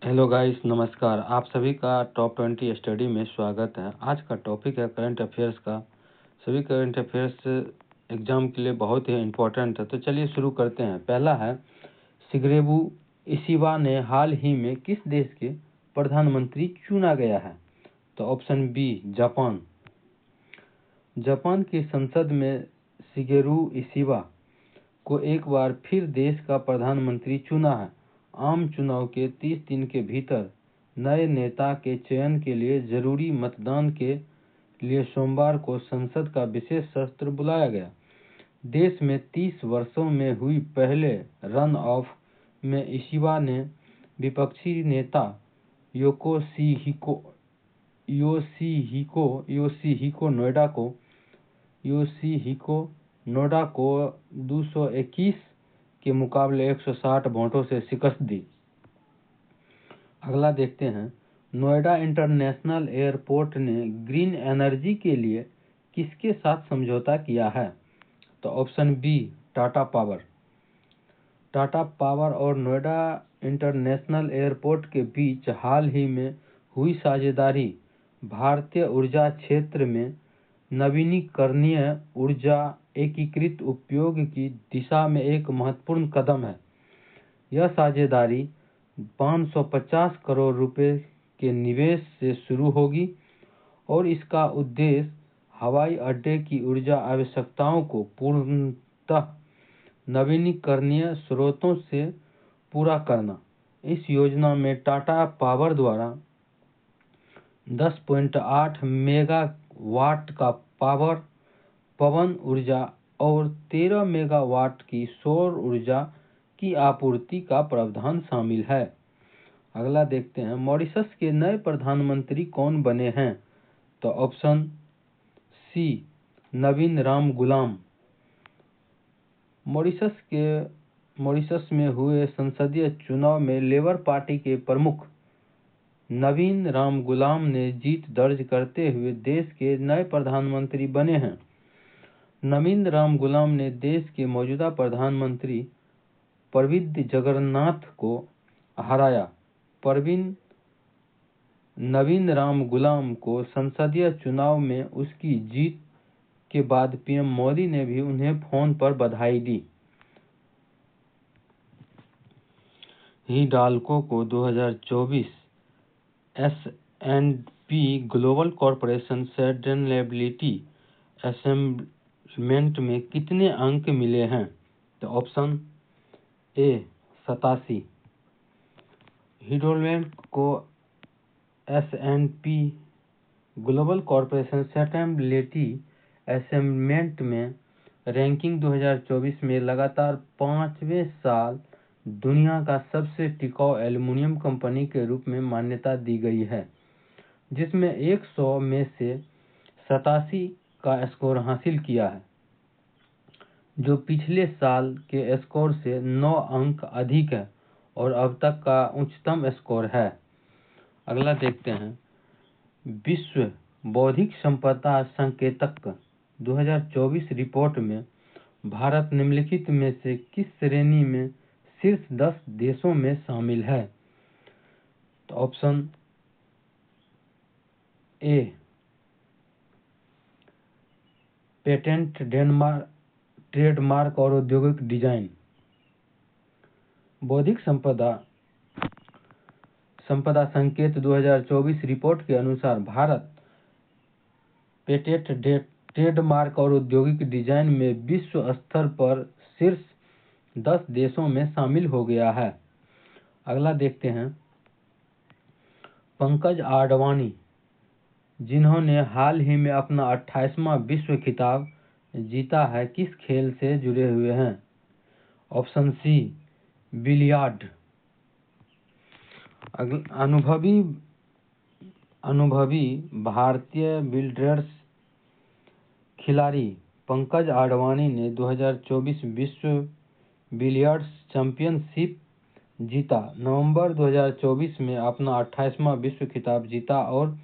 Hello guys, नमस्कार। आप सभी का टॉप 20 स्टडी में स्वागत है। आज का टॉपिक है करंट अफेयर्स का। सभी करंट अफेयर्स एग्जाम के लिए बहुत ही इम्पोर्टेंट है, तो चलिए शुरू करते हैं। पहला है, शिगेरू इशिबा ने हाल ही में किस देश के प्रधानमंत्री चुना गया है? तो ऑप्शन बी, जापान। जापान की संसद में शिगेरू इशिबा को एक बार फिर देश का प्रधानमंत्री चुना है। आम चुनाव के 30 दिन के भीतर नए नेता के चयन के लिए जरूरी मतदान के लिए सोमवार को संसद का विशेष सत्र बुलाया गया। देश में 30 वर्षों में हुई पहले रन ऑफ में इशिबा ने विपक्षी नेता योशिहिको नोडा को 221 के मुकाबले 160 वोटों से शिकस्त दी। अगला देखते हैं, नोएडा इंटरनेशनल एयरपोर्ट ने ग्रीन एनर्जी के लिए किसके साथ समझौता किया है? तो option B, Tata power. Tata power और नोएडा इंटरनेशनल एयरपोर्ट के बीच हाल ही में हुई साझेदारी भारतीय ऊर्जा क्षेत्र में नवीनीकरणीय ऊर्जा एकीकृत उपयोग की दिशा में एक महत्वपूर्ण कदम है। यह साझेदारी 550 करोड़ रुपए के निवेश से शुरू होगी और इसका उद्देश्य हवाई अड्डे की ऊर्जा आवश्यकताओं को पूर्णतः नवीनीकरणीय स्रोतों से पूरा करना। इस योजना में टाटा पावर द्वारा 10.8 मेगावाट का पवन ऊर्जा और 13 मेगावाट की सौर ऊर्जा की आपूर्ति का प्रावधान शामिल है। अगला देखते हैं, मॉरिशस के नए प्रधानमंत्री कौन बने हैं? तो ऑप्शन सी, नवीन राम गुलाम। मॉरिशस में हुए संसदीय चुनाव में लेबर पार्टी के प्रमुख नवीन राम गुलाम ने जीत दर्ज करते हुए देश के नए प्रधानमंत्री बने हैं। नवीन राम गुलाम ने देश के मौजूदा प्रधानमंत्री प्रविंद जगन्नाथ को हराया। नवीन राम गुलाम को संसदीय चुनाव में उसकी जीत के बाद पीएम मोदी ने भी उन्हें फोन पर बधाई दी। हिडाल्को को 2024 S&P global corporation sustainability assessment में कितने अंक मिले हैं? तो ऑप्शन ए, 87। हिडाल्को को S&P global corporation sustainability assessment में रैंकिंग 2024 में लगातार 5वें साल दुनिया का सबसे टिकाऊ एल्युमिनियम कंपनी के रूप में मान्यता दी गई है, जिसमें 100 में से 87 का स्कोर हासिल किया है, जो पिछले साल के स्कोर से 9 अंक अधिक है और अब तक का उच्चतम स्कोर है। अगला देखते हैं, विश्व बौद्धिक संपदा संकेतक 2024 रिपोर्ट में भारत निम्नलिखित में से किस श्रेणी में शीर्ष 10 देशों में शामिल है? तो ऑप्शन ए, पेटेंट, ट्रेडमार्क और औद्योगिक डिजाइन। बौद्धिक संपदा संकेत 2024 रिपोर्ट के अनुसार भारत पेटेंट, ट्रेडमार्क और औद्योगिक डिजाइन में विश्व स्तर पर शीर्ष 10 देशों में शामिल हो गया है। अगला देखते हैं, पंकज आडवाणी, जिन्होंने हाल ही में अपना 28वां विश्व खिताब जीता है, किस खेल से जुड़े हुए हैं? Option C, billiard. अनुभवी भारतीय बिलियर्ड्स खिलाड़ी पंकज आडवाणी ने 2024 विश्व बिलियर्ड्स चैंपियनशिप जीता। नवंबर 2024 में अपना 28वां विश्व खिताब जीता और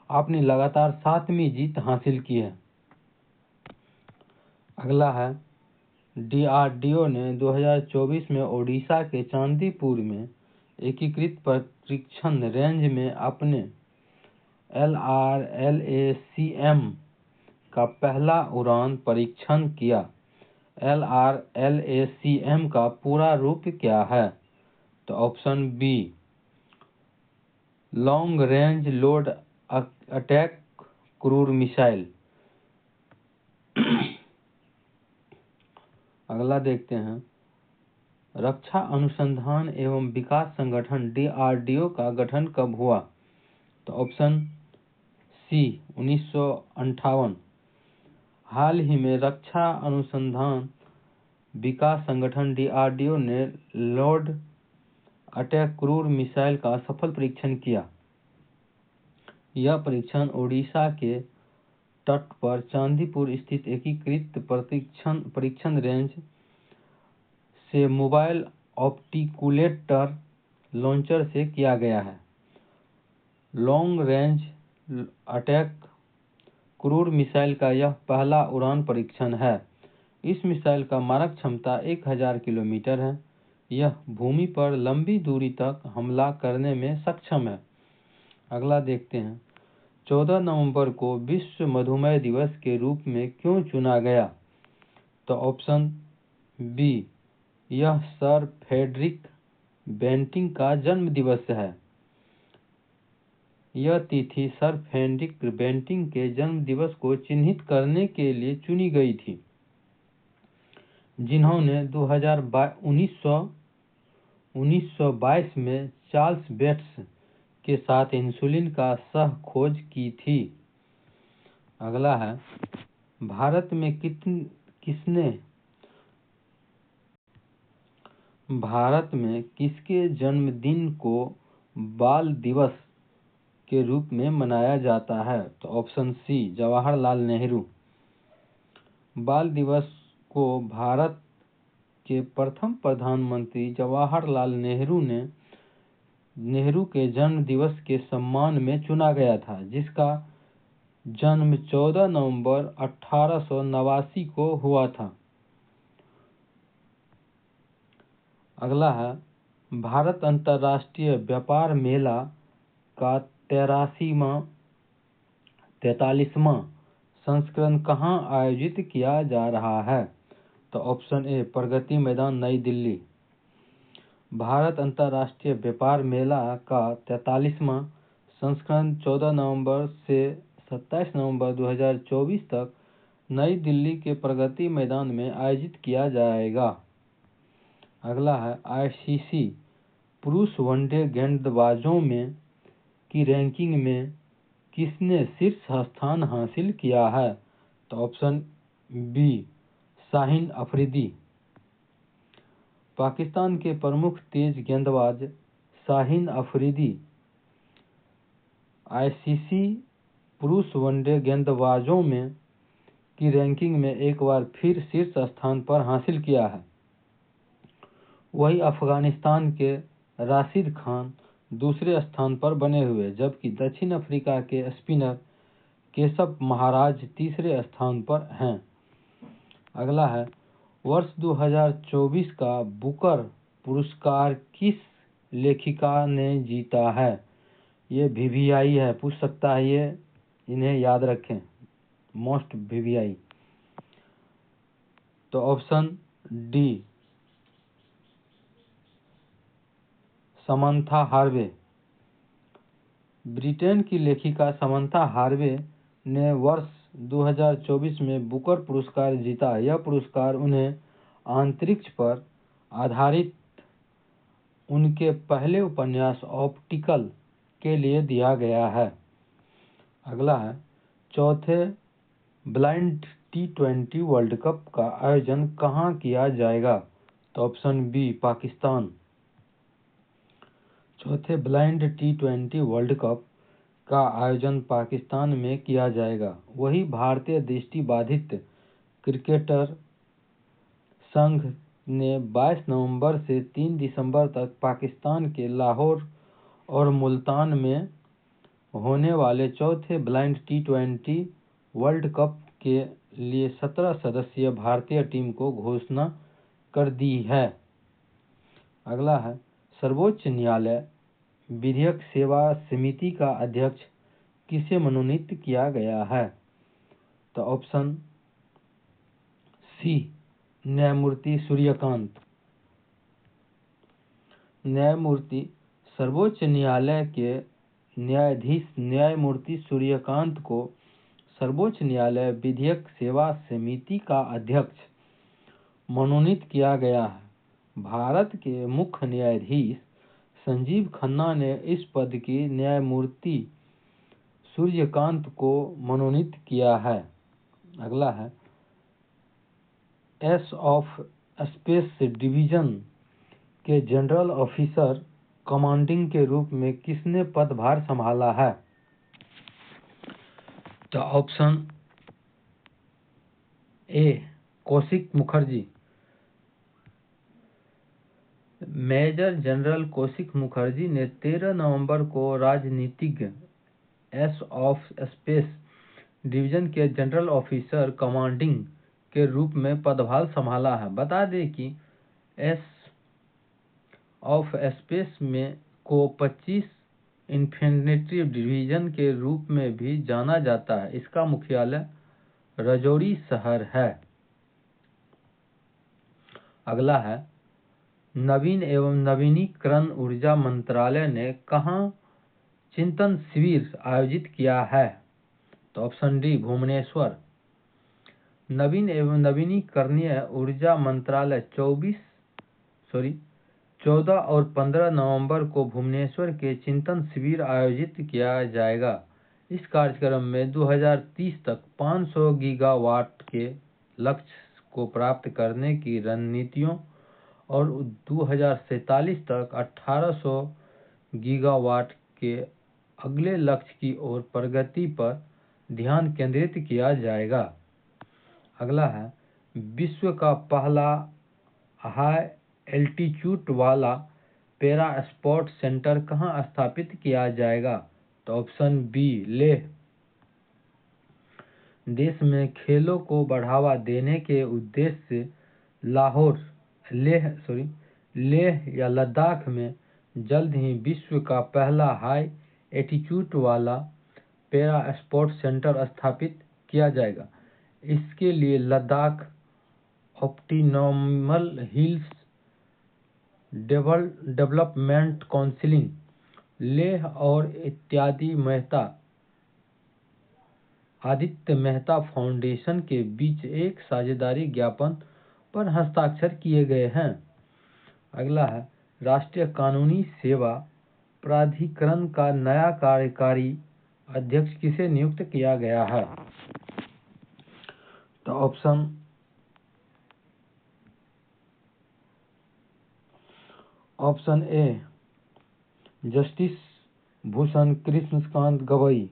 आपने लगातार 7वीं जीत हासिल की है। अगला है, DRDO ने 2024 में ओडिशा के चांदीपुर में एकीकृत परीक्षण रेंज में अपने LRLACM का पहला उड़ान परीक्षण किया। LRLACM का पूरा रूप क्या है? तो option B long range load attack cruise missile. अगला देखते हैं, रक्षा अनुसंधान एवं विकास संगठन DRDO का गठन कब हुआ? तो ऑप्शन सी 1958। हाल ही में रक्षा अनुसंधान विकास संगठन DRDO ने लॉर्ड अटैक क्रूज मिसाइल का सफल परीक्षण किया। यह परीक्षण ओडिशा के तट पर चांदीपुर स्थित एकीकृत परीक्षण रेंज से मोबाइल ऑप्टिकुलेटर लॉन्चर से किया गया है। Long range attack cruise missile का यह पहला उड़ान परीक्षण है। इस मिसाइल का मारक क्षमता 1000 किलोमीटर है। यह भूमि पर लंबी दूरी तक हमला करने में सक्षम है। अगला देखते हैं, 14 नवंबर को विश्व मधुमेह दिवस के रूप में क्यों चुना गया? तो ऑप्शन बी यह सर फ्रेडरिक बेंटिंक का जन्म दिवस है। यह तिथि सर फ्रेडरिक बेंटिंक के जन्म दिवस को चिन्हित करने के लिए चुनी गई थी, जिन्होंने 1922 में चार्ल्स बेट्स के साथ इंसुलिन का सह खोज की थी। अगला है, भारत में किसके जन्मदिन को बाल दिवस के रूप में मनाया जाता है? तो ऑप्शन सी जवाहरलाल नेहरू। बाल दिवस को भारत के प्रथम प्रधानमंत्री जवाहरलाल नेहरू के जन्म दिवस के सम्मान में चुना गया था, जिसका जन्म 14 नवंबर 1889 को हुआ था। अगला है, भारत अंतर्राष्ट्रीय व्यापार मेला का 43वां संस्करण कहाँ आयोजित किया जा रहा है? तो ऑप्शन ए प्रगति मैदान नई दिल्ली। भारत अंतर्राष्ट्रीय व्यापार मेला का 43वां संस्करण 14 नवंबर से 27 नवंबर 2024 तक नई दिल्ली के प्रगति मैदान में आयोजित किया जाएगा। अगला है, ICC पुरुष वनडे गेंदबाजों की रैंकिंग में किसने शीर्ष स्थान हासिल किया है? तो ऑप्शन बी शाहीन अफरीदी। पाकिस्तान के प्रमुख तेज गेंदबाज शाहीन अफरीदी ICC पुरुष वनडे गेंदबाजों की रैंकिंग में एक बार फिर शीर्ष स्थान पर हासिल किया है। वही अफगानिस्तान के राशिद खान दूसरे स्थान पर बने हुए, जबकि दक्षिण अफ्रीका के स्पिनर केशव महाराज तीसरे स्थान पर हैं। अगला है, वर्ष 2024 का बुकर पुरस्कार किस लेखिका ने जीता है? ये VVI है, पूछ सकता है ये, इन्हें याद रखें, मोस्ट VVI। तो option D Samantha Harvey. Britain की लेखिका समंथा हार्वे ने वर्ष 2024 में बुकर पुरस्कार जीता। यह पुरस्कार उन्हें अंतरिक्ष पर आधारित उनके पहले उपन्यास ऑप्टिकल के लिए दिया गया है। अगला है, चौथे ब्लाइंड T20 वर्ल्ड कप का आयोजन कहाँ किया जाएगा? तो ऑप्शन बी पाकिस्तान। चौथे ब्लाइंड T20 वर्ल्ड कप का आयोजन पाकिस्तान में किया जाएगा। वही भारतीय दृष्टिबाधित क्रिकेटर संघ ने 22 नवंबर से 3 दिसंबर तक पाकिस्तान के लाहौर और मुल्तान में होने वाले चौथे ब्लाइंड T20 वर्ल्ड कप के लिए 17 सदस्यीय भारतीय टीम को घोषणा कर दी है। अगला है, सर्वोच्च न्यायालय विधिक सेवा समिति का अध्यक्ष किसे मनोनीत किया गया है? तो ऑप्शन सी न्यायमूर्ति सूर्यकांत। न्यायमूर्ति सर्वोच्च न्यायालय के न्यायाधीश न्यायमूर्ति सूर्यकांत को सर्वोच्च न्यायालय विधिक सेवा समिति का अध्यक्ष मनोनीत किया गया है। भारत के मुख्य न्यायाधीश संजीव खन्ना ने इस पद की न्यायमूर्ति सूर्यकांत को मनोनीत किया है। अगला है एस ऑफ स्पेस डिवीजन के जनरल ऑफिसर कमांडिंग के रूप में किसने पदभार संभाला है? तो option A Kaushik Mukherjee. Major general Kaushik Mukherjee ने 13 नवंबर को राजनीतिज्ञ एस ऑफ स्पेस डिवीजन के जनरल ऑफिसर कमांडिंग के रूप में पदभार संभाला है। बता दें कि एस ऑफ स्पेस में को 25 इन्फेंट्री डिवीजन के रूप में भी जाना जाता है। इसका मुख्यालय राजौरी शहर है। अगला है नवीन एवं नवीनीकरण ऊर्जा मंत्रालय ने कहाँ चिंतन शिविर आयोजित किया है? तो ऑप्शन डी भुवनेश्वर। नवीन एवं नवीनीकरणीय ऊर्जा मंत्रालय 14 और 15 नवंबर को भुवनेश्वर के चिंतन शिविर आयोजित किया जाएगा। इस कार्यक्रम में 2030 तक 500 गीगावाट के लक्ष्य को प्राप्त करने की रणनीतियों और 2047 तक 1800 गीगावाट के अगले लक्ष्य की ओर प्रगति पर ध्यान केंद्रित किया जाएगा। अगला है विश्व का पहला हाई एल्टीट्यूड वाला पैरा स्पोर्ट सेंटर कहाँ स्थापित किया जाएगा? तो ऑप्शन बी लेह। देश में खेलों को बढ़ावा देने के उद्देश्य से लेह या लद्दाख में जल्द ही विश्व का पहला हाई एल्टीट्यूड वाला पैरा स्पोर्ट सेंटर स्थापित किया जाएगा। इसके लिए Ladakh autonomous hills development council Leh और आदित्य मेहता फाउंडेशन के बीच एक साझेदारी ज्ञापन पर हस्ताक्षर किए गए हैं। अगला है राष्ट्रीय कानूनी सेवा प्राधिकरण का नया कार्यकारी अध्यक्ष किसे नियुक्त किया गया है? तो ऑप्शन ए जस्टिस भूषण कृष्णकांत गवई।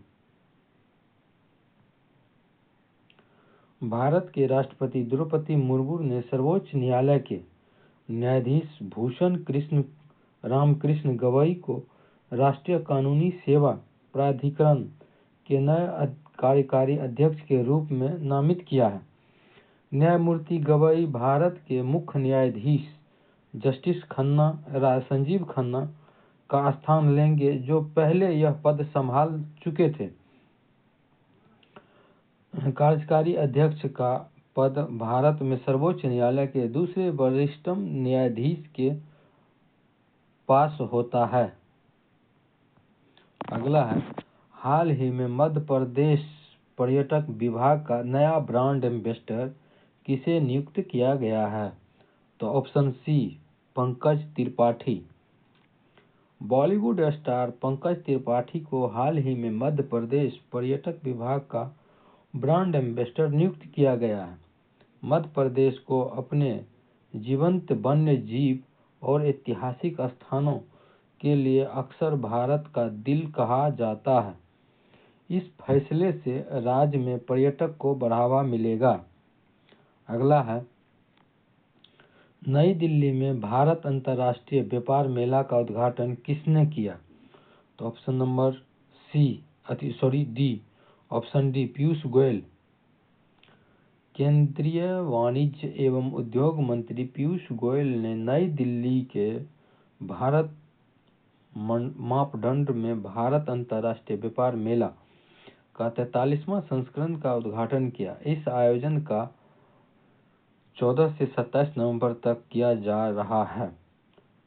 भारत के राष्ट्रपति द्रौपदी मुर्मू ने सर्वोच्च न्यायालय के न्यायाधीश भूषण रामकृष्ण गवई को राष्ट्रीय कानूनी सेवा प्राधिकरण के नए कार्यकारी अध्यक्ष के रूप में नामित किया है। न्यायमूर्ति गवई भारत के मुख्य न्यायाधीश जस्टिस संजीव खन्ना का स्थान लेंगे, जो पहले यह पद संभाल चुके थे। कार्यकारी अध्यक्ष का पद भारत में सर्वोच्च न्यायालय के दूसरे वरिष्ठतम न्यायाधीश के पास होता है। अगला है हाल ही में मध्य प्रदेश पर्यटक विभाग का नया ब्रांड एम्बेसडर किसे नियुक्त किया गया है? तो option C Pankaj Tripathi. Bollywood star Pankaj Tripathi को हाल ही में मध्य प्रदेश पर्यटक विभाग का ब्रांड एम्बेसडर नियुक्त किया गया है। मध्य प्रदेश को अपने जीवंत वन्य जीव और ऐतिहासिक स्थानों के लिए अक्सर भारत का दिल कहा जाता है। इस फैसले से राज्य में पर्यटक को बढ़ावा मिलेगा। अगला है नई दिल्ली में भारत अंतर्राष्ट्रीय व्यापार मेला का उद्घाटन किसने किया? तो option number D option D Piyush Goyal. केंद्रीय वाणिज्य एवं उद्योग मंत्री पीयूष गोयल ने नई दिल्ली के भारत मापदंड में भारत अंतर्राष्ट्रीय व्यापार मेला का 43वां संस्करण का उद्घाटन किया। इस आयोजन का 14 से 27 नवंबर तक किया जा रहा है।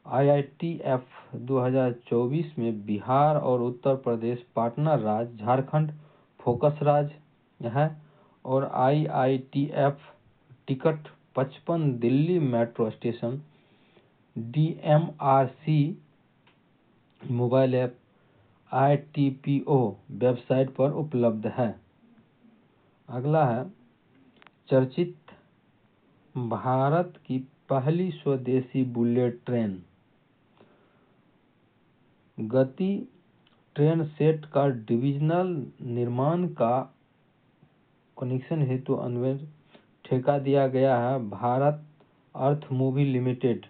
IITF 2024 में बिहार और उत्तर प्रदेश पार्टनर राज्य, झारखंड फोकस राज्य है और IITF ticket 55 Delhi metro station DMRC mobile app ITPO website पर उपलब्ध है। अगला है चर्चित भारत की पहली स्वदेशी बुलेट ट्रेन। गति ट्रेन सेट का डिविजनल निर्माण का कनेक्शन हेतु अनुबंध ठेका दिया गया है भारत अर्थ मूवी लिमिटेड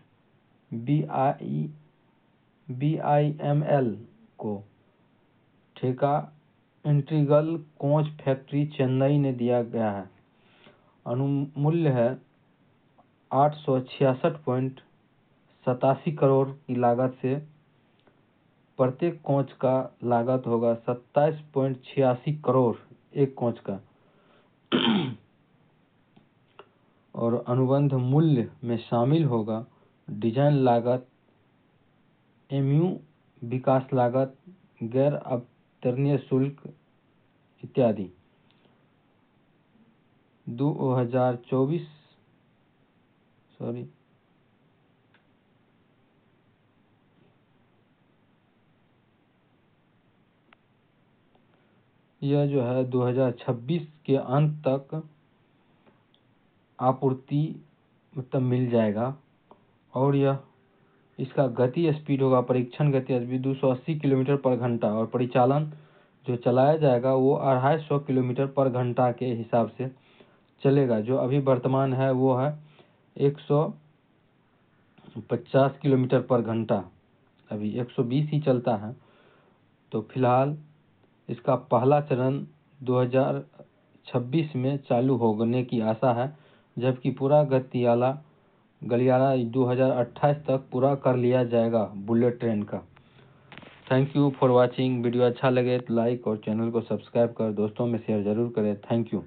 BIML को। ठेका इंटीग्रल कोच फैक्ट्री चेन्नई ने दिया गया है। अनुमूल्य है 866.87 करोड़ की लागत से। प्रत्येक कोच का लागत होगा 27.86 करोड़ एक कोच का। और अनुबंध मूल्य में शामिल होगा डिजाइन लागत, MU विकास लागत, गैर अवतरणीय शुल्क इत्यादि। 2024 यह जो है 2026 के अंत तक आपूर्ति मतलब मिल जाएगा। और यह इसका गति स्पीड होगा, परीक्षण गति स्पीड 280 किलोमीटर पर घंटा और परिचालन जो चलाया जाएगा वो 250 किलोमीटर पर घंटा के हिसाब से चलेगा। जो अभी वर्तमान है वो है 150 किलोमीटर पर घंटा, अभी 120 ही चलता है। तो फिलहाल इसका पहला चरण 2026 में चालू होने की आशा है, जबकि पूरा गलियारा 2028 तक पूरा कर लिया जाएगा बुलेट ट्रेन का। Thank you for watching. Video अच्छा लगे तो लाइक और चैनल को सब्सक्राइब कर दोस्तों में शेयर जरूर करें। Thank you.